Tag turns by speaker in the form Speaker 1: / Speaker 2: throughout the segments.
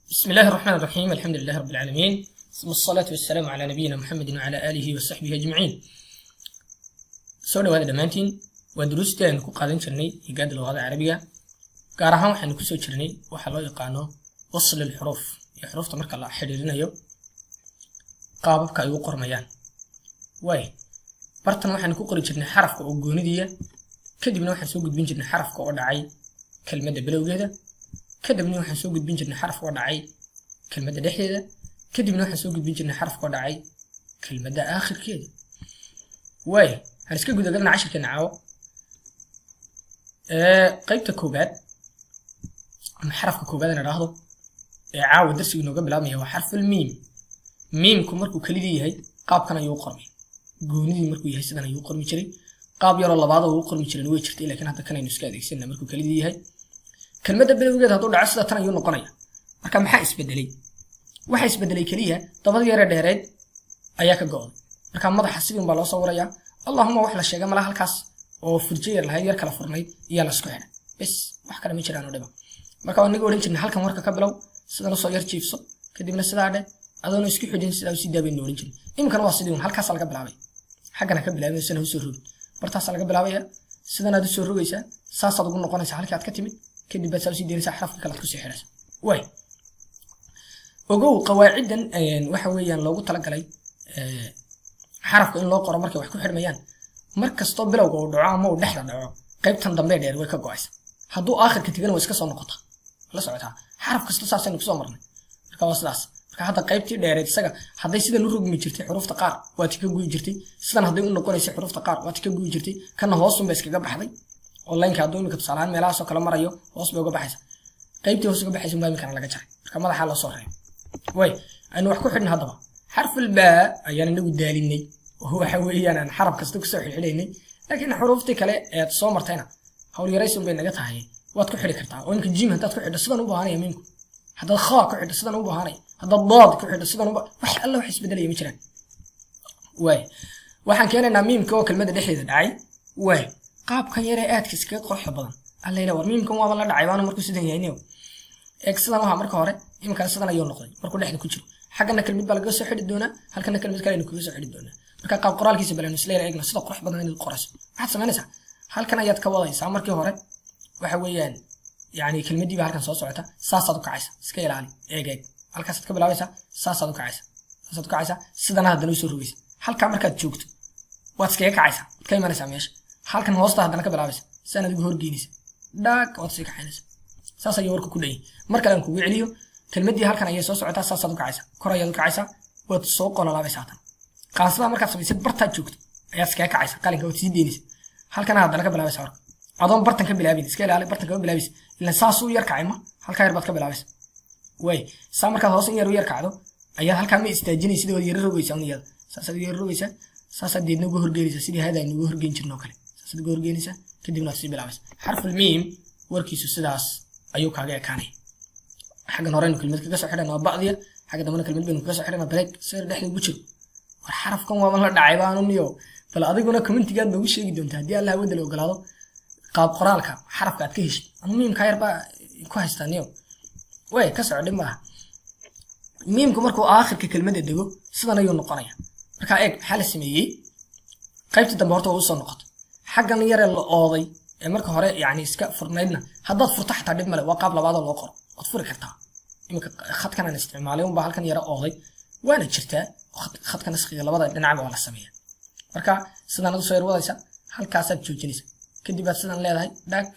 Speaker 1: بسم الله الرحمن الرحيم. الحمد لله رب العالمين، ثم الصلاة والسلام على نبينا محمد وعلى آله وصحبه أجمعين. soo dhawaada dhammaantiin waa duruustii aynu ku qaadan jirnay higaada luqada carabiga, gaar ahaan waxaynu kusoo jirnay waxa loo yaqaano wasl alxuruuf iyo xuruufta marka la xiriirinayo qaababka ay u qormayaan. bartan waxaynu ku qori jirnay xarafka oo goonidiya, kadibna waxaan soo gudbin jirnay xarafka oo dhacay kelmadda bilowgeeda, kadibna waxaan soo gudbin jirnay xarafka oo dhacay kelmadda dhexdeeda, kadibna waxaan soo gudbin jirnay xarafka oo dhacay kelmadda aakhirkeeda. هنسكت جدا قلنا 10 كنعاو قيبت كوبات حرف كوبات أنا راهضه عاود درس إنه قبل أمي هو حرف الميم. ميم كمركو كليدي هاي قاب كان يوقرمي جوني مركو يهي سدنا يوقرمي شري قاب يرى الله بعضه ويوقرمي شري نوي شرتي لكن هذا كان ينسكاد يسنا مركو كليدي هاي كلمة دبل وجد هتقول عسلة ترى يون قنية مركم حاس بدلي وحاس بدلي كليها طب يرى دارد أياك جون مركم ماذا حسبين بالله صوريا اللهم وحلا شيء ما له هالكاس أو فرجير له يركل فرني يلا سكوينا بس وحكي لهم يشيلانو دبا marka waan nigu oran halkan warka ka bilow sidana soo yar jiifso kadibna sidaade adoon isku xidin sida si daabin oran jirin imkan waa sidii halkaas laga bilaabay xaqana ka bilaabay sina soo rug bartaas laga bilaabay sidana aad soo rugaysa saasad ugu noqonaysa halka aad ka timid kadib baad si deerisa xarafka kala ku sii xiraysa ogow qawaacidan waxa weeyaan loogu tala galay xarafka in loo qoro markay wax ku xirmayaan markasto bilowga uu dhaco ama uu dhexda dhaco qaybtan dambe dheer way ka go'aysa hadduu aakhirka tigana way iska soo noqota la socotaa xaraf kasta saasaynu ku soo marnay marka waa sidaas marka hadda qaybtii dheereed isaga hadday sidan u rugmi jirtay xuruufta qaar waa tika guuyi jirtay sidan hadday u noqonaysay xuruufta qaar waa tika guuyi jirtay kana hoos un bay iskaga baxday oo laynka hadduu imika tusaalaan meelahaas oo kala marayo hoos bay uga baxaysa qaybtii hoos uga baxaysa baa imikana laga jaray marka madaxa la soo reebay aynu wax ku xidhna haddaba حرف الباء يعني نقول داليني وهو حوي أنا حرف كستوك سوي حليني لكن حروفتي كلا تصومر تينا حول يريسون بين نجتها هي واتكو حري كرتها ويمكن جيم هنتا تكو حد الصدى نوبه هاني منكم هذا الخاء كو حد الصدى نوبه هاني هذا الضاد كو حد الصدى نوبه وح الله وحس بدلي مثلا وحن كان ميم كو كلمة دحية دعي قاب كان يريات كسك قرح بدن الله يلا ورميم كم والله دعي وانا مركو سيدين يعنيو إكسلا ما مركو هره يمكن الصدى يون نقضي مركو لحد كوتشو حقنا كلمة بلقى سو حد الدونا هل كنا كلمة كلين كويس سو حد الدونا marka qaab qoraalkiisa balan isleeyahay eegna sida qurux badan in qoras waxa sameynaysa halkan ayaad ka wadaysaa markii hore waxa weeyaan yaani kelmadii ba halkan soo socota saasaad u kacaysa iska ilaali eegeed halkaas aad ka bilaabaysaa saasaad u kacaysa sidana hadana soo rugaysa halka markaad joogto waad iska kacaysa ka imanaysa meesha halkan hoosta hadana ka bilaabaysa sanad ugu horgeynaysa dhaag waad iska kacaynaysa saas ayuu warku ku dhayay marka aan kugu celiyo kelmadii halkan ayay soo socotaa saasaad u kacaysa kor ayaad u kacaysa waad soo qololaabaysaa qaasada markaad samaysid bartaad joogto ayaa iska kacaysa qalinka oo sii deynaysa halkana hadana ka bilaabaysa warka adoon bartan ka bilaabin iska ilaali bartan ka bilaabaysa ilaa saas uu yar kacayma halka yar baad ka bilaabaysa saa markaad hoos in yar kacdo ayaa halka ma istaajinaysa sidoo yar rogaysa uniyada saasaad yar rogaysa saasaad deedna ugu horgeynaysa sidii hada aynu ugu horgeyn jirno kale saasaad ugu horgeynaysa kadibna sii bilaabaysa xarful miim warkiisu sidaas ayuu kaaga ekaanay xagan horeynu kelmad kaga soo xidhana waa bacdiya xaga dambana kelmad baynu kaga soo xidhana break sir dhexda ugu jiro war xarafkan waa la dhacay baanu niyo bal adiguna commentigaad noogu sheegi doontaa haddii Allah wada la ogolaado qaab qoraalka xarafka aad ka heshay ama miimka yar baa ku haystaa niyo ka socodin maaha miimku markuu aakhirka kelmadda dego sidan ayuu noqonaya marka eeg maxaa la sameeyey qaybta dambe horta waa u soo noqoto xaggan yar la ooday ee marka hore yani iska furnaydna haddaad furto xataa dhib male waa qaab labaad oo loo qoro waad furi kartaa imika khadkan aan isticmaalay unbaa halkan yara ooday waana jirtaa khadka nasqiga labada dhinacba waa la sameeyaa marka sidaan aad soo yar wadaysa halkaasaad joojinaysa kadib aad sidaan leedahay dhaag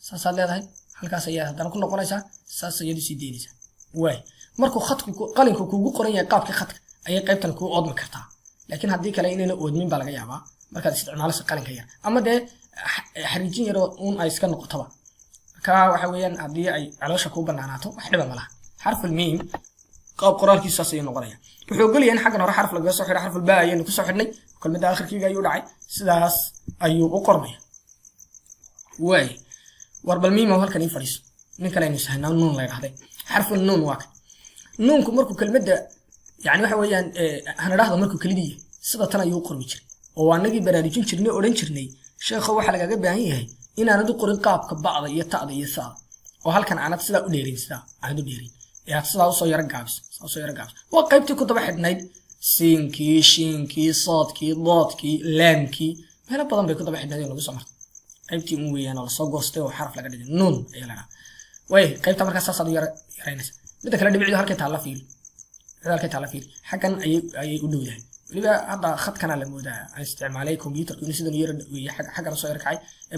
Speaker 1: saasaad leedahay halkaas ayaa haddana ku noqonaysaa saas ayaad u sii deynaysaa markuu khadku qalinku kuugu qoran yahay qaabkii khadka ayay qaybtan kuu oodmi kartaa laakiin haddii kale inayna oodmin baa laga yaabaa markaad isticmaalayso qalinka yar ama dee xariijin yar uun ay iska noqotoba marka waxa weeyaan haddii ay caloosha kuu banaanaato wax dhiba ma laha xarful miim qaab qoraalkiisa saas ayuu noqonaya wuxuu ogolyahay in xaggan hore xarf laga soo xidho xarful baa ayaynu ku soo xidhnay kelmadda aakhirkiiga ayuu dhacay sidaas ayuu u qormaya war bal miim halkan ii fadhiiso nin kale aynu sahnaa nuun la yidhaahday xarful nuun waa kan nuunku markuu kelmadda yani waxa weeyaan hana dhahdo markuu kelidii sida tan ayuu u qormi jiray oo anagii baraarujin jirnay odhan jirnay sheekho waxa lagaga baahan yahay inaanad u qorin qaabka bacda iyo ta'da iyo saada oo halkan aanad sidaa u dheerin sidaa aanad u dheerin يا سلا soo yar gaabis waa qaybtii ku daba xidhnayd siinkii shiinkii soodkii doodkii laamkii meelo badan bay ku daba xidhnayd lagu soo martay qaybtii uu weeyaan la soo goostay oo xaraf laga dhigay nuun ayaa la raacay way qaybta markaas saas aad yaraynaysa mid kale dhibicdu halkay taala fiil xagan ayay u dhowdahay waliba hadda khadkana la moodaa aan isticmaalay computerka inuu sidoo yar weeyay xagan soo yarkay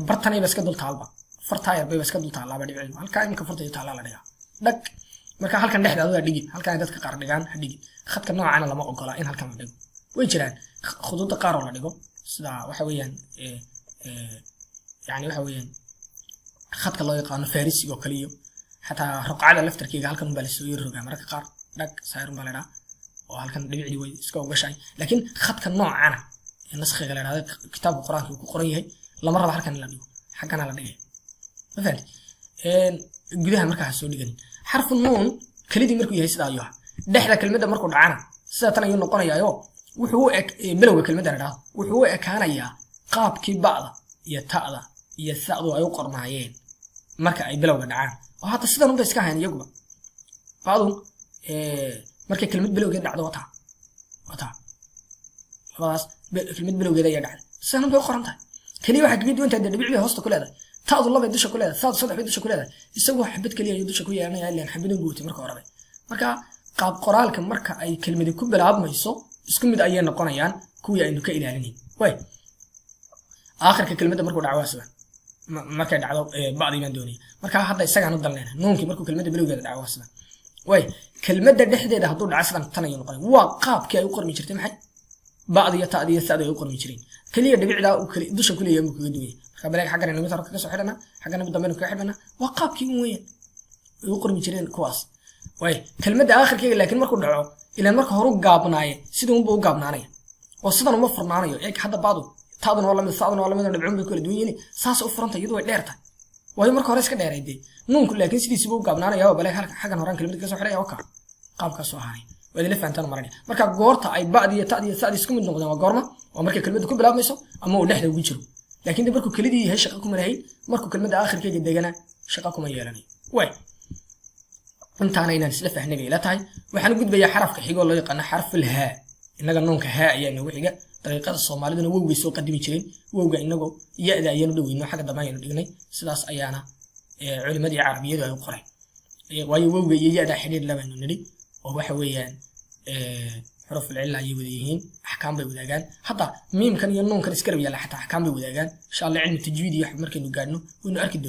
Speaker 1: bartanay bas ka dul taalba fartaayar bay bas ka dul taalaaba dhibicdu halka imka fartay taala la dhigaa dhag marka halkan dhexda aad dhigi halkan dadka qaar dhigaan ha dhigi khadka noocan lama ogola in halkan la dhigo way jiraan khuduudda qaar oo la dhigo sida waxa weeyaan yani waxa weeyaan khadka loo yaqaan farisiga oo kaliya hatta raqcada laftarkiga halkan baa la soo yiroogaa marka qaar dhag saarun baa leedahay oo halkan dhibicdi way iska ogashay laakiin khadka noocan ee naskhiga leedahay kitaabka quraanka uu ku qoran yahay lama rabo halkan la dhigo xaqana la dhigay fahad gudaha marka soo dhiganin حرف النون كليدي مركو يهي سدا ايوها دحدا كلمه مركو دعانا سدا تن ايو نقونيايو وحو بلوغا كلمه دردها وحو اكانيا قابكي بعض يا تادا يا ثادو ايو قرنايين marka ay bilowga dhacaan oo hada sidan u iska hayn iyagu baadu markay kelmad bilowga dhacdo wata خلاص kelmad bilowga ay dhacdo sidan bay qorantahay kaliya waxa gabadhu inta dhibicii hoosta ku leedahay taadu laba dusha ku leedahay taadu saddex dusha ku leedahay isagoo xabad kaliya ay dusha ku yeelanaya ilaa xabadin guutay marka hore marka qaab qoraalka marka ay kelmadu ku bilaabmayso isku mid ayay noqonayaan kuwii aynu ka ilaalinay way aakhirka kelmada markuu dhaco sidan markay dhacdo baadi baan doonay marka hadda isagaan u dalnayna nuunkii markuu kelmada bilowgeeda dhaco sidan way kelmada dhexdeeda haduu dhaco sidan tan ayuu noqonay waa qaabkii ay u qormi jirtay maxay baadi iyo taadi iyo saad ay u qormi jireen kaliya dhibicda uu kaliya dusha ku leeyahay markuu duway marka baleeg xaqana inuu tarka ka soo xidhana xaqana dambeena ka xidhana waa qaabkii uu weeyay uu qormi jireen kuwaas way kelmada aakhirkeega laakiin markuu dhaco ilaa marka hore u gaabnaaye sidoo uu gaabnaanay oo sidan uma furnaanayo ee hadda baadu taadana wala mid saadana wala mid dhibcun bay kala duwan yihiin saas u furanta iyadoo ay dheertahay way marka hore iska dheerayday nuunku laakiin sidiisa uu gaabnaanayo oo baleeg xaqan horaan kelmada ka soo xidhay oo ka qaabka soo haray wada la fahantaan maray marka goorta ay baadi iyo taadi iyo saad isku mid noqdaan waa goorma oo markay kelmadu ku bilaabmayso ama uu dhexda ugu jiro laakiin markuu kelidii yahay shaqo kuma lahayn markuu kelmada aakhirkeega degana shaqo kuma yeelanay way intaana inaan isla fahnay ila tahay waxaan gudbayaa xarafka xigoo loo yaqaan xarful ha inaga nuunka ha ayaa nagu xiga dariiqada Soomaaliduna way soo qadimi jireen wowga inagu yaada ayaan u dhaweyno xaga dambeeyaan dhignay sidaas ayaana culimadii Carabiyadu ay qoray waayo wowga iyo yaada xiriir labaanu niri oo waxa weeyaan حروف العلة يوديهين أحكام بوداجان حتى ميم كان ينون كان يسكر ويلا حتى أحكام بوداجان إن شاء الله علم التجويد يحب مركز نقارنه ونركض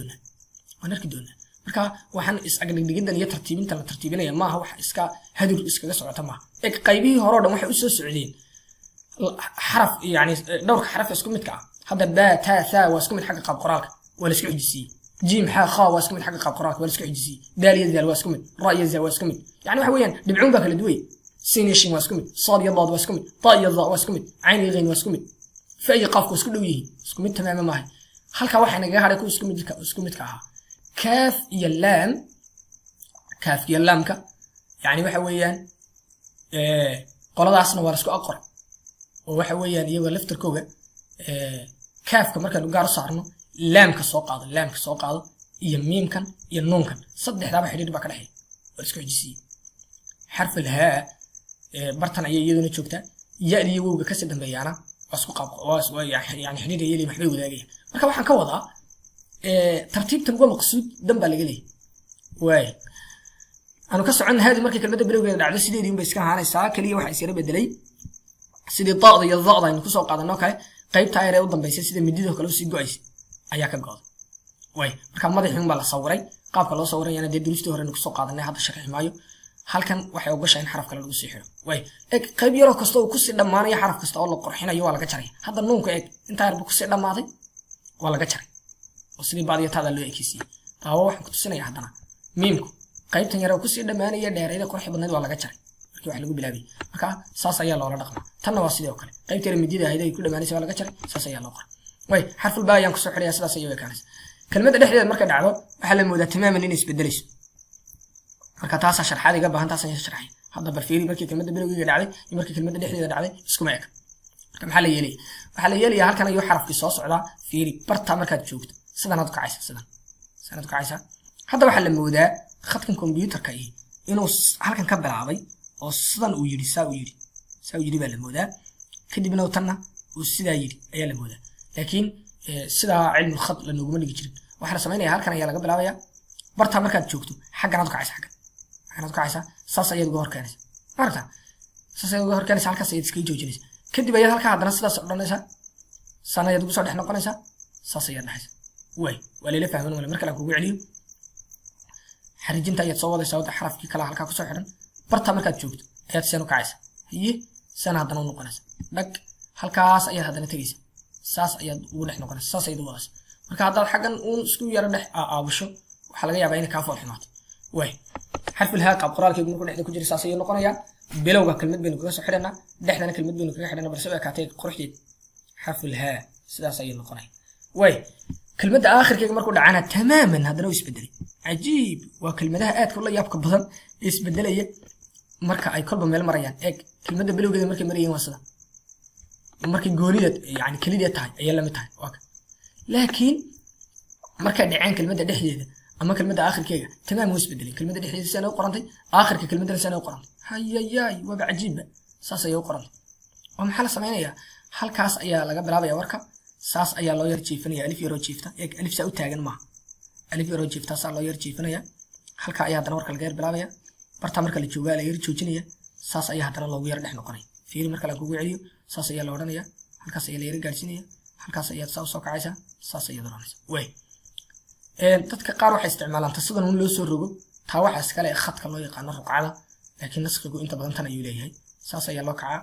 Speaker 1: دونه مركا وحن أجل جدا يترتيب أنت ترتيبنا يا ما هو إسكا هدول إسكا جسر تمام إك قيبي هرادة ما حيوسوا السعوديين حرف يعني دور حرف يسكن متكع هذا با تا ثا واسكن حق قاب قراك ولا سكع جسي جيم حا خا واسكن حق قاب قراك ولا سكع جسي دال يزال واسكن راء يزال واسكن يعني وحويان دبعون ذاك الدوي سين يشين واسكمت صاد يضاد واسكمت طاء يضاء واسكمت عين يغين واسكمت فأي قاف واسكلو يهي اسكمت تماما معي halka waxa naga haray ku isku midka aha kaaf iyo laamka yani waxa weeyaan qoladaasna waa isku aqor oo waxa weeyaan iyaga laftirkooga kaafka marka lagu gaar saarno laamka soo qaado iyo miimkan iyo nuunkan saddexdaaba xiriir ba ka dhaxay waa isku xijisi xarf ha bartan ayay iyaduna joogtaa yaadi wowga ka sii dambeeyana wasku qaab yani xiriir yeelay maxbay wadaagayaan marka waxaan ka wadaa tartiibtan waa maqsuud damba laga leeyahay way anu ka socon haadi markii kelmadda bilowgeeda dhacdo sideedii un bay iska haanaysaa kaliya waxa isla bedelay sidii taada iyo dhaada aynu ku soo qaadano kale qaybta ay u dambeysay sida midida kale u sii go'aysay ayaa ka go'day way marka madaxin baa la sawiray qaabka loo sawirayna duruustii hore ku soo qaadanay hadda sharxi maayo halkan waxay u gashay in xaraf kale lagu sii xiro way qayb yaro kasto uu ku sii dhamaanayo xaraf kasta oo la qorxinayo waa laga jaray hadda nuunka inta yarba ku sii dhamaaday waa laga jaray oo sidii baadiyo taada loo ekeysiyay taawo waxaan ku tusinayaa haddana miimku qaybtan yaro ku sii dhamaanaya dheerayda qorxi badneed waa laga jaray markii wax lagu bilaabay marka saas ayaa loola dhaqmaa tanna waa sidoo kale qaybta yar midida ahayd ay ku dhamaanaysa waa laga jaray saas ayaa loo qoray way xarful baa ayaan ku soo xiriyaa sidaas ayay kaanaysa kelmadda dhexdeeda marka dhacdo waxa la moodaa tamaaman inay isbedelayso marka taas sharxaad iga baahan taas ayaan sharxay hadda barfiiri markii kelmadda bilowgiga dhacday iyo markii kelmadda dhexdeeda dhacday isku ma eg marka maxaa la yeelaya halkan ayuu xarafkii soo socdaa fiiri barta markaad joogto sidan aad kacaysa hadda waxa la moodaa khadkan kombiyuutarka inuu halkan ka bilaabay oo sidan uu yiri saa uu yiri baa la moodaa kadibna tanna uu sidaa yiri ayaa la moodaa laakiin sida cilmi khat la noogu dhigi jirin waxa la sameeyaa halkan ayaa laga bilaabaya barta markaad joogto xagganaad ka caysa saas ayaad uga horkeenaysa marka saas ayaad uga horkeenaysa halkaas ayaad iska joojinaysa kadib ayaad halka haddana sidaas odhanaysa sana ayaad ugu soo dhex noqonaysa saas ayaad dhaxaysa way waleela fahman wala marka la kugu celiyo xarijinta ayaad soo wadaysaa wada xarafkii kala halka ku soo xiran barta markaad joogto ayaad sano kacaysa haye sana haddana u noqonaysa dhag halkaas ayaad haddana tagaysa saas ayaad ugu dhex noqonaysa saas ayaad u wadaysa marka haddaad xaggan uun isku yara dhex aabusho waxaa laga yaabaa inay kaa fool xumaato way xarful haa qaab qoraalkeegu markuu dhexda ku jira saas ayuu noqonayaa bilowga kelmad baynu kaga soo xidhanaa dhexdana kelmad baynu kaga xidhanaa balse way kaatay quruxdeed xarful haa sidaas ayuu noqonaya way kelmadda aakhirkeega markuu dhacana tamaaman haddana uu isbedelay cajiib waa kelmadaha aadka ula yaabka badan ee isbedelaya marka ay kolba meel marayaan eeg kelmadda bilowgeeda markay marayeen waa sida markay goonida yani kelideed tahay ayay lamid tahay laakiin markay dhaceen kelmadda dhexdeeda ama kelmadda aakhirkeega tamaam wuu isbedelay kelmadda dhexdeeda si ay u qorantay aakhirka kelmadda si ay u qorantay hayayaay waa cajiib saas ay u qorantay oo maxaa la sameeyaa halkaas ayaa laga bilaabaya warka saas ayaa loo yar jiifanaya alif yaro jiifta eeg alif saa u taagan maaha alif yaro jiifta saa loo yar jiifanaya halka ayaa haddana warka laga yar bilaabaya barta marka la joogaa la yar joojinaya saas ayaa haddana loogu yar dhex noqonaya fiiri marka la kugu celiyo saas ayaa la odhanaya halkaas ayaa la yar gaadhsiinaya halkaas ayaad saa u soo kacaysaa saas ayaad odhanaysa way dadka qaar waxay isticmaalaan sidan un loo soo rogo taa waxa iskale khadka loo yaqaano ruqcada laakiin nasqigu inta badan tan ayuu leeyahay saas ayaa loo kacaa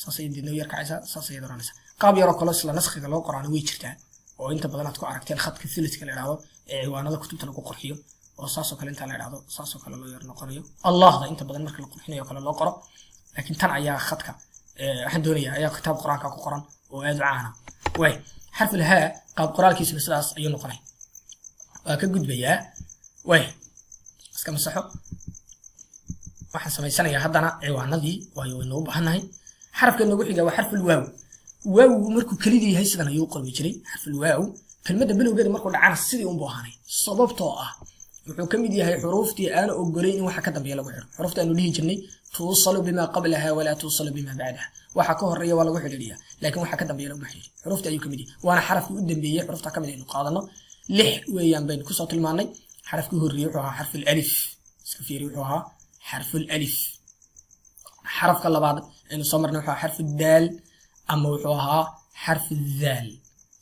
Speaker 1: saas ayaad didnoo yar kacaysaa saas ayaad odhanaysa qaab yaroo kale isla nasqiga loo qoraana way jirtaa oo inta badan aad ku aragteen khadka thuluthka la idhaahdo ee ciwaanada kutubta lagu qorxiyo oo saasoo kale inta la idhaahdo saasoo kale loo yar noqonayo allahda inta badan marka la qurxinayo kale loo qoro laakiin tan ayaa khadka waxaan doonayaa ayaa kitaab quraanka ku qoran oo aad u caana way xarful haa qaab qoraalkiisuna sidaas ayuu noqonay waa ka gudbayaa way iska masaxo waxaan samaysanayaa haddana ciwaanadii waayo waynu u baahannahay xarafka noogu xiga waa xarful waaw waaw markuu kelidii yahay sidan ayuu qormi jiray xarful waaw kelmadda bilowgeeda markuu dhacana sidii unbuu ahaanay sababtoo ah wuxuu ka mid yahay xuruuftii aan ogolayn in waxa ka dambeeya lagu xiro xuruufta aanu dhihi jirnay tuusalu bimaa qablaha walaa tuusalu bimaa bacdaha waxa ka horeeya waa lagu xidhiidhiyaa laakiin waxa ka dambeeya lagu xidhiidhiyo xuruufta ayuu ka mid yahay waana xarafkii u dambeeyey xuruufta ka mid aynu qaadano 6 weeyaan baynu kusoo tilmaanay xarafkii horreeyay wuxuu ahaa xarful alif iska fiiri wuxuu ahaa xarful alif xarafka labaad aynu soo marnay wuxuu ahaa xarful daal ama wuxuu ahaa xarful daal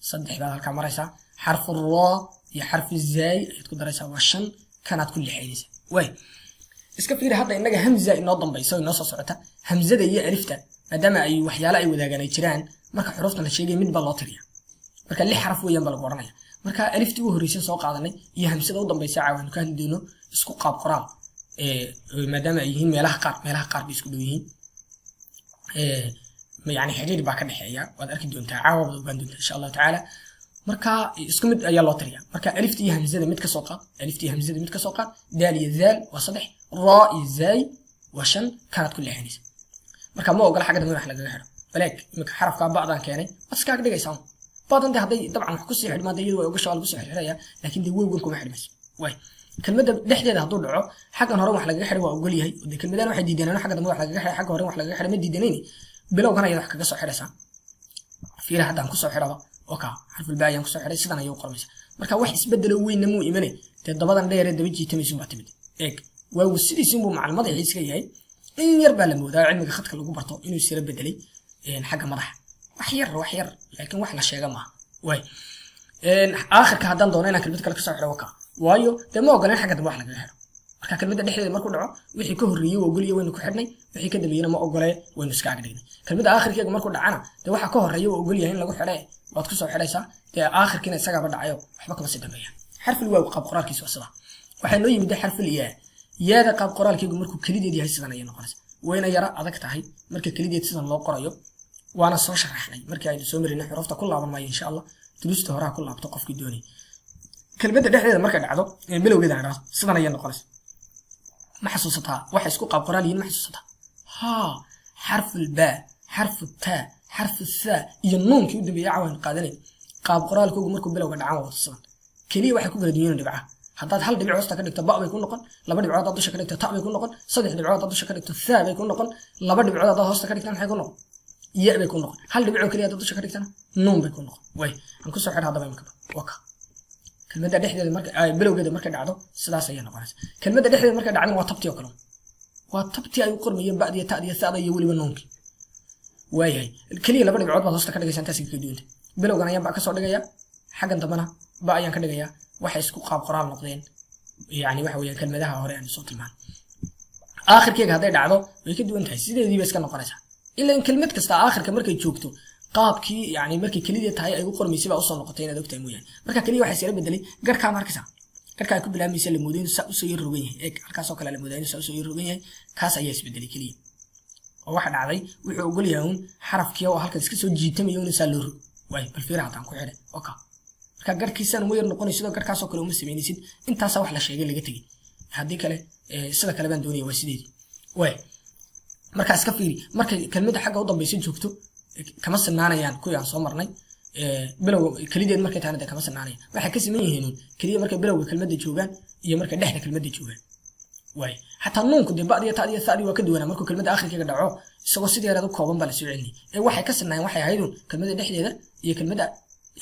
Speaker 1: saddex baad halkaa maraysaa xarful raa iyo xarful zaay ayaad ku daraysaa waa 5 kanaad ku lixaynaysaa way iska fiiri hadda inaga hamza inoo dambayso inoo soo socota hamzada iyo alifta maadaama ay waxyaalo ay wadaagaan ay jiraan marka xuruufta la sheegay mid baa loo tiriyaa marka 6 xaraf weeyaan baa lagu oranaya marka aliftii ugu horreysay soo qaadanay iyo hamsada u dambaysa caawin ka hadli doono isku qaab qoraal maadaama ay yihiin meelaha qaar bay isku dhow yihiin yani xiriir baa ka dhaxeeya waad arki doontaa caawada ogaan doontaa insha Allah taala marka isku mid ayaa loo tiriyaa marka aliftii iyo hamsada mid ka soo qaad daal iyo zaal waa 3 raa iyo zaay waa 5 kanaad ku leexanaysa marka ma ogola xagga dambe wax laga xiro baleek imika xarafka bacdan keenay aska ka dhigaysaa badan haday dabcan wax ku sii xidhmaada iyadoo ay uga shaqo lagu soo xiraya laakiin weewgan kuma xidhmayso way kelmadda dhexdeeda haduu dhaco xaggan hore wax laga xidhay waa ogol yahay oo kelmadan waxay diideen xagga dambe wax laga xidhay xagga hore wax laga xidhay ma diidanayni bilowgan ayaa wax kaga soo xidhaysaa fiira haddaan ku soo xidhaba oo ka xarful baa ayaan ku soo xidhay sidan ayuu qormaysaa marka wax isbedelo weyn ma iimanay dabadan dheer ee daba jiitamayso baa timid eeg waa sidiisin buu macluumaad xiiska yahay in yar baa la moodaa cilmiga khadka lagu barto inuu sira bedelay xagga madaxa wax yar laakiin wax la sheega ma way aakhirka haddaan doono inaan kelmad kale ka soo xidho waka waayo dee ma ogolaan xagga dambe wax laga xidho marka kelmadda dhexdeeda markuu dhaco wixii ka horreeyay waa ogoliya waynu ku xidhnay wixii ka dambeeyana ma ogolee waynu iska agdhignay kelmadda aakhirkeega markuu dhacana dee waxa ka horreeya waa ogolyahay in lagu xidhe waad ku soo xidhaysaa dee aakhirkiina isagaaba dhacayo waxba kama sii dambeeyaan xarful waaw qaab qoraalkiisu waa sidaa waxay noo yimid xarful yaa yaada qaab qoraalkeegu markuu kelideed yahay sidan ayay noqonaysaa wayna yara adag tahay marka kelideed sidan loo qorayo وانا soo sharaxnay markii aynu soo marinay xuruufta ku laaban maayo insha Allah duruusta hore ku laabto qofkii doonay kelmadda dhexdeeda markay dhacdo bilowgeeda dhacdo sidan ayay noqonaysaa ma xasuusataa waxa isku qaab qoraal yihiin ma xasuusataa ha xarful ba xarful ta xarful tha iyo nuunkii u dambeeyay caawin qaadanay qaab qoraalkoogu markuu bilowga dhacan waa sidan kaliya waxa ku kala duwan dhibcaha haddaad hal dhibic hoosta ka dhigto ba bay ku noqon, laba dhibcood haddaad dusha ka dhigto ta bay ku noqon, saddex dhibcood haddaad dusha ka dhigto thaa bay ku noqon, laba dhibcood haddaad hoosta ka dhigtana maxay ku noqon, ya bay ku noqon, hal dhibcoo keliya haddaad dusha ka dhigtana nuun bay ku noqon. way aan kusoo xidha haddaba imika waka kelmadda dhexdeeda marka bilowgeeda markay dhacdo sidaas ayay noqonaysa. kelmadda dhexdeeda markay dhacdana waa tabtii oo kale, waa tabtii ay u qormayeen ba'diya ta'diya tha'da iyo weliba nuunkii. waayahay keliya laba dhibcood baad hoosta ka dhigaysaa intaas ka duwanta. bilowgan ayaan ba ka soo dhigayaa, xaggan dambana ba ayaan ka dhigayaa. waxay isku qaab qoraal noqdeen, yani waxa weeyaan kelmadaha hore aan soo tilmaanay. aakhirkeega hadday dhacdo way ka duwan tahay, sideedii bay iska noqonaysaa. ilaa in kelmad kasta aakhirka markay joogto qaabkii yani markay kelida tahay ay u qormaysay baa usoo noqotay inaad ogtahay mooyaane. marka keliya waxay sila bedelay garhkaa markasa garhkaa ku bilaabmaysa la moodayn saa usoo yar rogan yahay, halkaasoo kale la moodayn saa usoo yar rogan yahay, kaas ayaa isbedelay keliya. oo waxa dhacday wuxuu ogol yahay un xarafkii oo halkan iska soo jiitamayo in saa loo rog. way bal fiira haddaan ku xidhay oka marka garhkiisaan uma yar noqonay sidoo garhkaasoo kale uma samaynaysid, intaasaa wax la sheegay laga tegey. haddii kale sida kale baan doonaya waa sideedii. way markaa iska fiiri markay kelmadda xagga u dambaysa joogto kama sinaanayaan kuwii aan soo marnay. bilow kelideed markay tahana dee kama sinaanayaan, waxay ka siman yihiin keliya markay bilowga kelmadda joogaan iyo markay dhexda kelmadda joogaan. way xataa nuunku dee ba'diya ta'diya tha'dii waa ka duwanaa markuu kelmadda aakhirkeega dhaco isagoo sideedaad u kooban baa la soo celinay. waxay ka sinaayeen waxay ahayd kelmadda dhexdeeda iyo kelmadda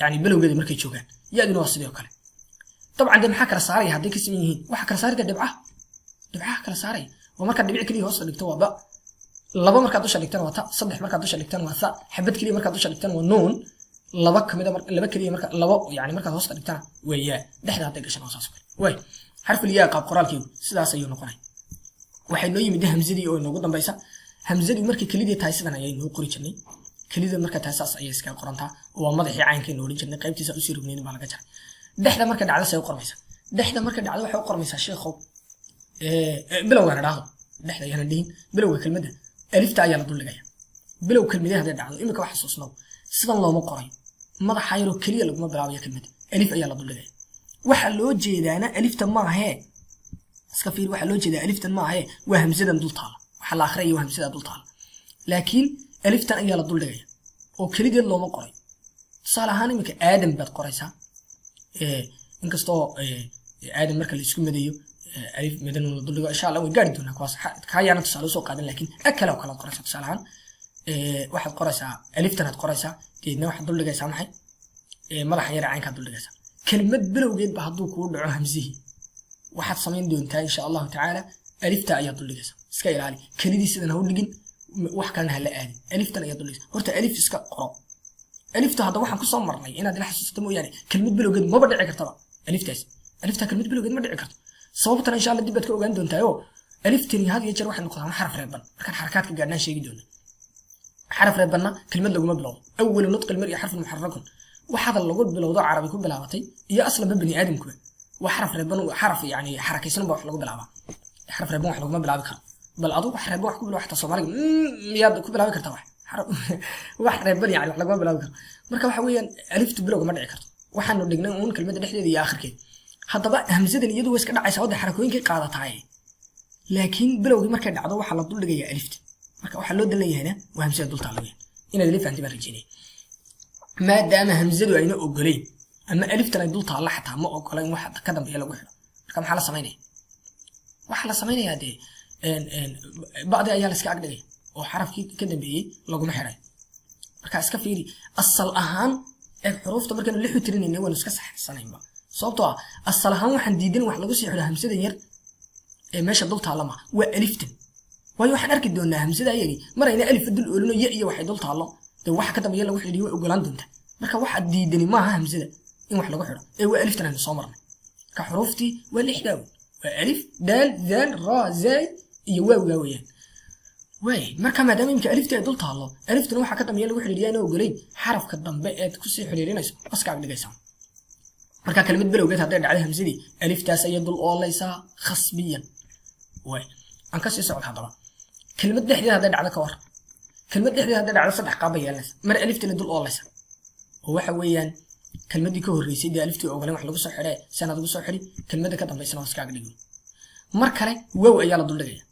Speaker 1: yani bilowgeeda markay joogaan. ya-duna waa sidoo kale. dabcan dee maxaa kala saaraya hadday ka siman yihiin? waxa kala saaraya dhibcaha kala saaraya. waa markaad dhibic keliya hoosta dhigto waa ba, laba markaad dusha dhigtaan waa ta, saddex markaad dusha dhigtaan waa tha, xabad keliya markaad dusha dhigtaan waa nuun, laba kamida laba keliya marka labo yani markaad hoosta dhigtaan waa yaa, dhexda hadday gashaan waa saas oo kale. way xarful yaa qaab qoraalkeedu sidaas ayuu noqonay. waxay noo yimid hamzadii oo inoogu dambaysa. hamzadii markay kelidii tahay sidan ayay noo qori jirnay, kelida markay tahay saas ayay iskaga qorantaa oo waa madaxii caynka noo odhan jirnay, qaybtiisa usii rognayn baa laga jaray. dhexda markay dhacdo say u qormaysaa? dhexda markay dhacdo waxay u qormaysaa sheekhow bilowgana dhahdo dhexda ayana dhihin bilowga kelmadda alifta ayaa la duldhigaya. bilow kelmadee hadday dhacdo imika wax xasuusnow sidan looma qoray, madaxa yaroo keliya laguma bilaabayo kelmadda, alif ayaa la duldhigaya. waxaa loo jeedaana alifta maahee iska fiir, waxaa loo jeedaa aliftan maahee waa hamsadan dul taala, waxa la akhriyay waa hamsada dul taala, laakiin aliftan ayaa la duldhigaya oo kelideed looma qoray. tusaale ahaan imika aadam baad qoraysaa, inkastoo aadam marka la isku madayo alif madan la duldhigo insha Allah way gaari doonaa kuwaas kaayana tusaale soo qaadan, laakiin akala oo kala qoraysaa. tusaale ahaan waxaad qoraysaa aliftan aad qoraysaa, deedna waxaad duldhigaysaa maxay madaxa yar caynka duldhigaysaa. kelmad bilowgeed ba hadduu kuu dhaco hamzihii waxaad samayn doontaa insha Allah tacaala alifta ayaa duldhigaysaa. iska ilaali kelidii sidan ha u dhigin, wax kalena ha la aadin, aliftan ayaa duldhigaysaa. horta alif iska qoro. alifta hadda waxaan ku soo marnay inaad ila xasuusato mooyaane kelmad bilowgeed maba dhici kartaba. alifta kelmad bilowgeed ma dhici karto, sababtana insha Allah dib baad ka ogaan doontaa. oo aliftani had iyo jeer waxay noqdaan xaraf reeban, markaan xarakaadka gaadhnaan sheegi doona. xaraf reebanna kelmad laguma bilowdo. awwalu nutqi almar'i xarfun muxarrakun, waxaad lagu bilowdo carabi ku bilaabatay iyo aslanba bani aadamkuba waa xaraf reeban, xaraf yani xarakaysan ba wax lagu bilaabaa. xaraf reeban wax laguma bilaabi karo, bal adigu wax reeban wax ku bilaaw xataa Soomaaliga miyaad ku bilaabi kartaa wax reeban yani wax laguma bilaabi karo. marka waxa weeyaan aliftu bilowga ma dhici karto, waxaanu dhignay uun kelmadda dhexdeeda iyo aakhirkeeda. haddaba hamzadan iyadu way iska dhacaysaa wadda xarakooyinkay qaadataay, laakiin bilowgii markay dhacdo waxaa la duldhigayaa alifta. marka waxaa loo dalan yahayna waa hamzada dul taalo weeyaan. inaad ila fahanti baan rajeynaya. maadaama hamzadu ayna ogoleyn ama aliftan ay dul taalla xataa ma ogola in wax ka dambeeya lagu xidho, marka maxaa la samaynaya? waxaa la samaynayaa dee bacdi ayaa la iska agdhigaya oo xarafkii ka dambeeyey laguma xidhay. marka iska fiiri asal ahaan xuruufta markaynu lixu tirinayna waanu iska saxsanaynba, sababtoo ah asal ahaan waxaan diidan wax lagu sii xidho hamsadan yar ee meesha dul taalla ma waa aliftan. waayo waxaan arki doonaa hamsada ayagii marayna alif dul oolino ya iyo waxay dul taallo dee waxa ka dambeeya lagu xidhiyo way ogolaan doontaa. marka waxa diidani maaha hamsada in wax lagu xidho ee waa aliftan aynu soo marnay. marka xuruuftii waa lixdaa wey, waa alif daal daal raa zaay iyo waawgaa weeyaan. way marka maadaama imika alifta ay dul taallo, aliftuna waxa ka dambeeya lagu xidhiiriyaa inuu ogoleyn xarafka dambe eed ku sii xidhiirinayso baska agdhigaysaa. marka kelmad bilowgeed hadday dhacday hamsadii aliftaas ayay dul oolaysaa khasbiyan. way aan ka sii socod haddaba kelmad dhexdeeda hadday dhacdo ka war. kelmad dhexdeeda hadday dhacdo saddex qaab bay yeelanaysaa. mar aliftana dul oolaysa oo waxa weeyaan kelmadii ka horreysay dee aliftii ogoleen wax lagu soo xidhee sanad lagu soo xidhi, kelmadda ka dambaysana waa iska agdhigo. mar kale wow ayaa la duldhigaya.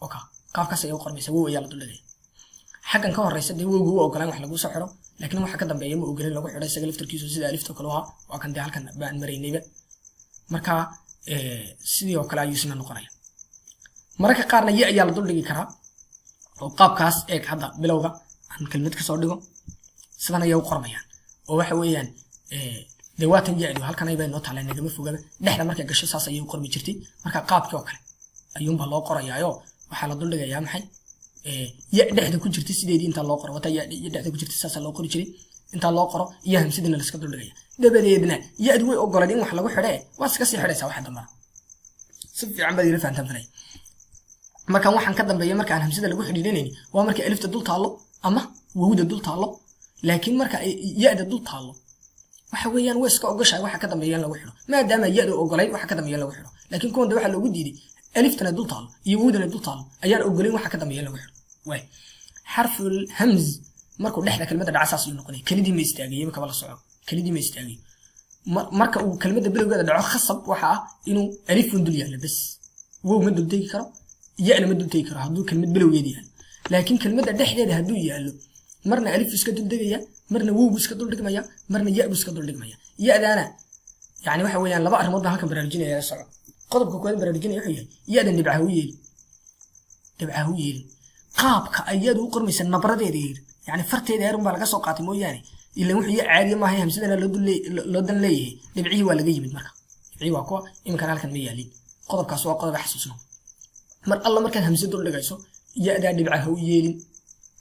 Speaker 1: oka qaabkaas ayay u qormaysaa, wow ayaa la duldhigaya. xaggan ka horreysa dee wowga u ogolaan wax lagu soo xidho, laakiin waxa ka dambeeya ma ogoleen lagu xidho isaga laftarkiisu sida alifta kale waa kan dee halkan baan maraynayba. marka sidii oo kale ayuu isna noqonaya mararka qaarna ya ayaa la dul dhigi karaa oo qaabkaas eeg hadda bilowga aan kelmad ka soo dhigo sidan ayay u qormayaan oo waxa weeyaan dee waatan ya-du halkan ay bay noo taaleen nagama fogaba dhexda markay gasho saas ayay u qormi jirtay marka qaabkii oo kale ayuunbaa loo qorayaayo waxaa la dul dhigayaa maxay ya dhexda ku jirta sideedii intaa loo qoro wata ya dhexda ku jirta saasaa loo qori jiray intaa loo qoro iyo hamsadina la iska dul dhigaya dabadeedna ya-du way ogoleen in wax lagu xidhe waa iska sii xidhaysaa waxa dambana si fiican baad ila fahantaan falay markaan waxaan ka dambeeya marka aan hamsada lagu xidhiidhanayni waa marka alifta dul taallo ama wawda dul taallo laakiin marka ya-da dul taallo waxa weeyaan way iska ogoshahay waxa ka dambeeya in lagu xidho maadaama ya-du ogolayn waxa ka dambeeya in lagu xidho laakiin kuwan waxaa loogu diiday aliftana dul taallo iyo wawdana dul taallo ayaan ogolayn waxa ka dambeeya in lagu xidho waay xarful hamz markuu dhexda kelmadda dhaca saas ayuu noqonaya kelidii ma istaagay imika la soco kelidii ma istaagay marka uu kelmadda bilowgeeda dhaco khasab waxa ah inuu alifun dul yaalla bas wow ma dul tegi karo ya-na ma dul tegi karo hadduu kelmad bilowgeeda yaalo laakiin kelmadda dhexdeeda hadduu yaallo marna alif iska dul degaya marna wow iska dul dhigmaya marna ya iska dul dhigmaya ya-daana yani waxa weeyaan laba arrimood baan halkan baraarujinaya la soco qodobka koowaad baraarujinaya wuxuu yahay ya-dan dhibcaha u yeelin qaabka ayadu u qormaysa nabradeeda yeer yani farteeda heerun baa laga soo qaatay mooyaane ilan wuxuu ya caadiya maaha hamsadana loo dan leeyahay dhibcihii waa laga yimid marka dhibcihii waa kuwa iminkan halkan ma yaalin qodobkaas waa qodob xasuusno mar alla markaad hamsad dul dhigayso ya-daa dhibcaha u yeelin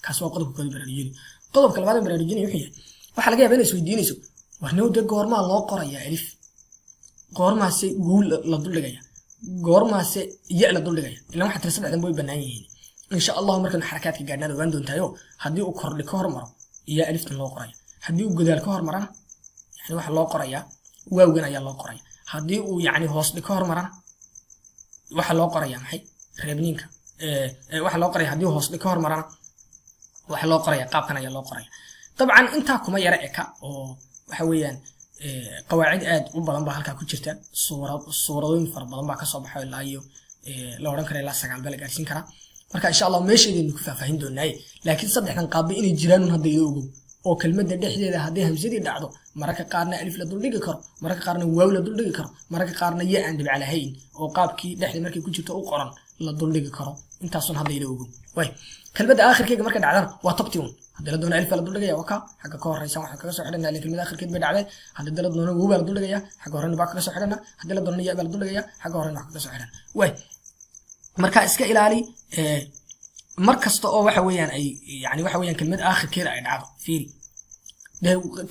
Speaker 1: kaas waa qodobka koowaad baraarujinaya qodobka labaad baraarujinaya wuxuu yahay waxaa laga yaabaa inaad isweydiinayso warnow dee goormaa loo qorayaa alif goormaase wow la dul dhigaya goormaase ya la dul dhigaya ilan waxaa tiri saddexdan way bannaan yihiin insha allahu markaan xarakaadka gaadhnaad ogaan doontaayo haddii uu kordhi ka hormaro iyo aliftan loo qoraya haddii uu godaal ka hormarana yani waxa loo qorayaa waawgan ayaa loo qoraya haddii uu yani hoos dhi ka hormarana waxa loo qoraya maxay reebniinka waxa loo qoraya haddii hoos dhi ka hormarana waxa loo qoraya qaabkan ayaa loo qoraya dabcan intaa kuma yara eka oo waxa weeyaan qawaacid aad u badan baa halkaa ku jirta suuradooyin fara badan baa kasoo baxo ilaa iyo la odhan kara ilaa 9 baa la gaarsiin karaa marka insha allah meesheedaynu ku faahfaahin doonaaye laakiin saddexdan qaabba inay jiraanun hadda ila ogow oo kelmadda dhexdeeda hadday hamsadii dhacdo mararka qaarna alif la dul dhigi karo mararka qaarna waaw la dul dhigi karo mararka qaarna ya aan dhibca lahayn oo qaabkii dhexda markay ku jirto u qoran la dul dhigi karo intaasun hadda ila ogow way kelmadda aakhirkeega markay dhacdana waa tabtiun haddii la doono alif la dul dhigaya waa ka xagga ka horeysa waxaa kaga soo xidhanaa ilaa kelmadda aakhirkeed bay dhacday haddii la doono waaw la dul dhigaya xagga horena baa kaga soo xidhanaa haddii la doono ya la dul dhigaya xagga horena kaga soo xidhanaa way marka iska ilaali markasta oo waxa weeyaan ay yani waxa weeyaan kelmad aakhirkeeda ay dhacdo fiiri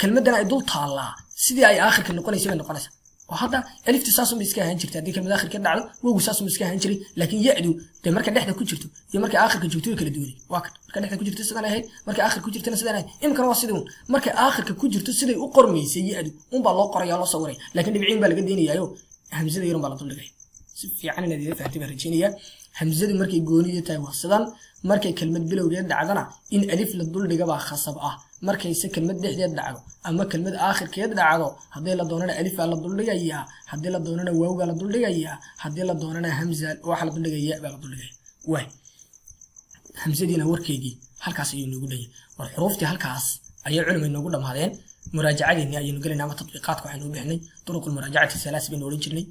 Speaker 1: kelmaddan ay dul taallaa sidii ay aakhirka noqonaysay bay noqonaysaa oo hadda aliftu saasun bay iska ahaan jirtay haddii kelmad aakhirkeed dhacdo wowgu saasun bay iska ahaan jiray laakiin ya-du dee marka dhexda ku jirto iyo marka aakhirka joogto way kala duwanay waa kan marka dhexda ku jirto sidaan ahayd marka aakhirka ku jirtana sidaan ahayd imikana waa sidii un marka aakhirka ku jirto siday u qormaysay ya-du unbaa loo qoraya loo sawiraya laakiin dhibciin baa laga deynayaayo hamsada yarun baa la dul dhigay si fiican inaad ila fahamtay baan rajeynayaa hamsadu markay gooniyo tahay waa sidan markay kelmad bilowgeed dhacdana in alif la dul dhiga baa khasab ah markayse kelmad dhexdeed dhacdo ama kelmad aakhirkeed dhacdo haddii la doonana alifaa la dul dhigayaa haddii la doonana waawgaa la dul dhigayaa haddii la doonana hamza waxa la dul dhigaya baa la dul dhigaya waay hamsadiina warkeygii halkaas ayuu noogu dhayay war xuruuftii halkaas ayay culimay noogu dhammaadeen muraajacadeeni ayaynu gelayna ama tatbiiqaadka waxaynu u bixinay duruqul muraajacati salaas baynu odhan jirnay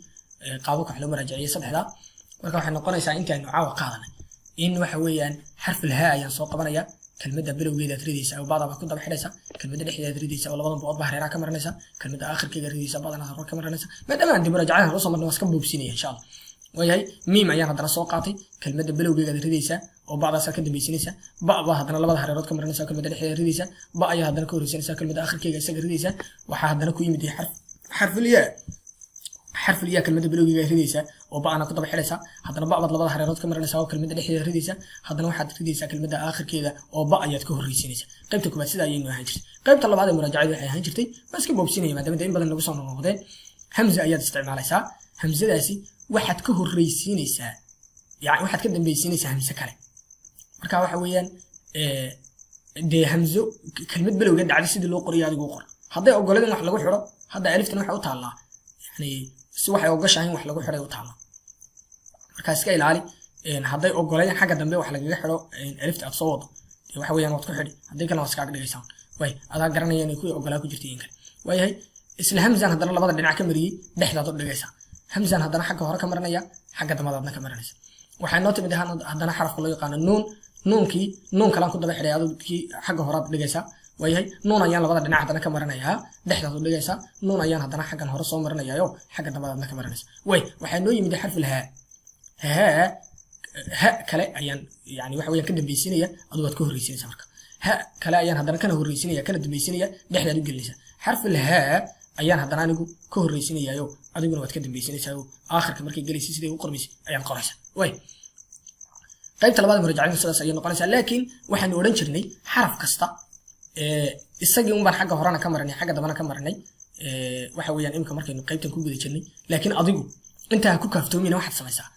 Speaker 1: qaababka wax loo muraajaciyay saddexda marka waxay noqonaysaa intaaynu caawa qaadanay in waxa weeyaan xarful haa ayaan soo qabanaya kelmadda bilowgeeda ridaysa oo baadaba ku daba xidhaysa kelmadda dhexdeeda ridaysa oo labadan bood baa hareeraha ka maranaysa kelmadda aakhirkeega ridaysa baadana hore ka maranaysa maadaama aan dib muraajacada hore soo marnay waa iska boobsinaya insha allah waayahay miim ayaan haddana soo qaatay kelmadda bilowgeeda ridaysa oo bacdaasa ka dambaysinaysa ba baa haddana labada hareerood ka maranaysa kelmadda dhexdeeda ridaysa ba ayaa haddana ka horeysanaysa kelmadda aakhirkeega isaga ridaysa waxaa haddana ku yimid xarful yaa حرف الياء كلمة بلوغي ريديسا وبعنا كتب حرسا هذا بعض لبض حرارات كمرة نساو كلمة دحية ريديسا هذا واحد ريديسا كلمة آخر كذا وبقى يتكون ريسينيسا قيمتكم بس ذا ينو هاجر قيمت الله بعد مراجعة هاجرتي بس كم بوبسيني ما دام دين بدل نقصان الموضوعين همزة أياد استعمال سا همزة داسي واحد كهر ريسينيسا يعني واحد كده بيسينيسا همزة كله مركا وحويا دي همزة كلمة بلوغي على سيد اللو قرية دي قر هذا أقول لنا حلقوا حرة هذا عرفت إنه حوطها الله يعني si waxay ogashahay wax lagu xiray u taalo marka iska ilaali haday ogolayaan xagga dambe wax lagaga xiro alifta aad soo wado waxa weeyaan wad ku xidhi haday kale waska dhigaysan way adaa garanayeen ku ogolaa ku jirtay in kale way isla hamzan hadana labada dhinac ka mariyay dhexdaad u dhigaysan همزة هذا حق هورا كمرنيا حق دمادنا كمرنيس waxay noo timid haddana xarafka loo yaqaan nuun kalaan ku daba xidhay adoo kii xagga horaad dhigaysaa waayahay nuun ayaan labada dhinac haddana ka maranayaa dhexdaad u dhigaysaa nuun ayaan haddana xaggan hore soo marinayaayo xagga dambadaadna ka maranaysa waxay noo yimid xarful ha kale ayaan yani waxa weeyaan ka dambaysiinaya adoo waad ka horreysiinaysaa marka ha kale ayaan haddana kana horreysiinaya kana dambaysiinaya dhexdaad u gelinaysaa xarful ha ayaan haddana anigu ka horreysiinayaayo adiguna waad ka dambaysiinaysaa aakhirka markay gelaysa siday u qormaysa ayaan qoraysaa qaybta labaad muraajacada sidaas ayay noqonaysaa laakiin waxaan oran jirnay xaraf kasta isagii un baan xagga horena ka marinay xagga dambana ka marinay waxa weeyaan imka markaynu qaybtan ku guda jirnay laakiin adigu inta ku kaaftoomina waxaad samaysaa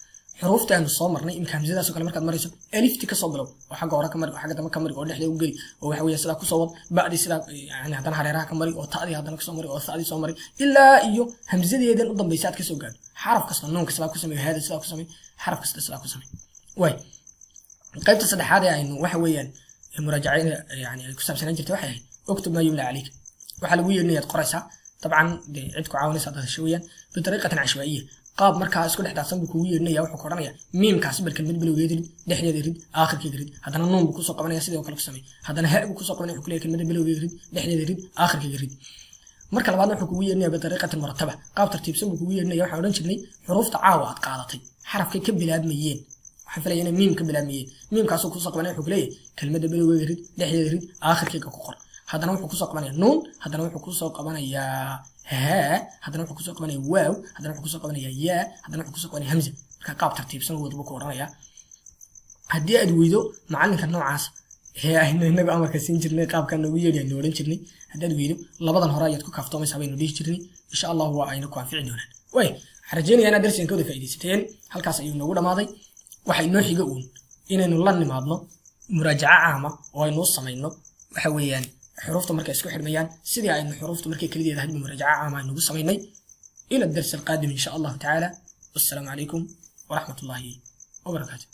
Speaker 1: xuruufta aanu soo marnay imka hamzadaas oo kale markaad marayso alifti ka soo bilow oo xagga hore ka mari oo xagga damba ka mari oo dhexda u geli oo waxa weeyaan sida ku soo wad bacdi sida yani haddana hareeraha ka mari oo taadi haddana ka soo mari oo saadi soo mari ilaa iyo hamzadeedan u dambaysa aad ka soo gaadho xaraf kasta nuunka sida ku sameeyo hada sida ku sameeyo xaraf kasta sida ku sameeyo qaybta saddexaad ee aynu waxa weeyaan muraajacada yani ay ku saabsanaan jirtay waxay ahayd uktub ma yumla calayka waxa lagu yeelinayaa qoraysaa dabcan cid ku caawinaysa dadasho weeyaan bitariiqatan cashwaaiya qaab markaa isku dhex daadsan buu kugu yeelinayaa wuxuu qoranayaa miimkaas bal kelmad bilowgeeda rid dhexdeeda rid aakhirkeeda rid haddana nuun buu kusoo qabanaya sidoo kale ku sameey haddana ha buu kusoo qabanaya wuxuu ku leeyahay kelmada bilowgeeda rid dhexdeeda rid aakhirkeeda rid marka labaadna wuxuu kugu yeelinayaa bitariiqatan murattaba qaab tartiibsan buu kugu yeelinayaa waxaan odhan jirnay xuruufta caawa aad qaadatay xarafkay ka bilaabmayeen waxaan filayaa inay miim ka bilaabmayeen miimkaasuu kusoo qabanaya wuxuu ku leeyahay kelmadda bilowgeeda rid dhexdeeda rid aakhirkeega ku qor haddana wuxuu kusoo qabanaya nuun haddana wuxuu kusoo qabanayaa haa haddana wuxuu kusoo qabanaya waaw haddana wuxuu kusoo qabanaya yaa haddana wuxuu kusoo qabanaya hamza marka qaab tartiibsan wadaba ku oranayaa haddii aad weydo macalinka noocaas aynu inagu amarka siin jirnay qaabkan nagu yeedhi aynu odhan jirnay haddaad weydo labadan hore ayaad ku kaaftoomaysaa baynu dhihi jirnay insha allahu waa ayna ku anfici doonaan waxaan rajeynayaa inaad darsigan kawada faa'iidaysateen halkaas ayuu noogu dhammaaday waxa inoo xiga uun inaynu la nimaadno muraajaca caama oo aynu samayno waxa weeyaan xuruufta markay isku xidhmayaan sidii aynu xuruufta markay kalideeda hadba muraajaca caama aynu samaynay ila darsi alqaadim insha allahu tacaala wassalaamu calaykum waraxmatullaahi wabarakaatu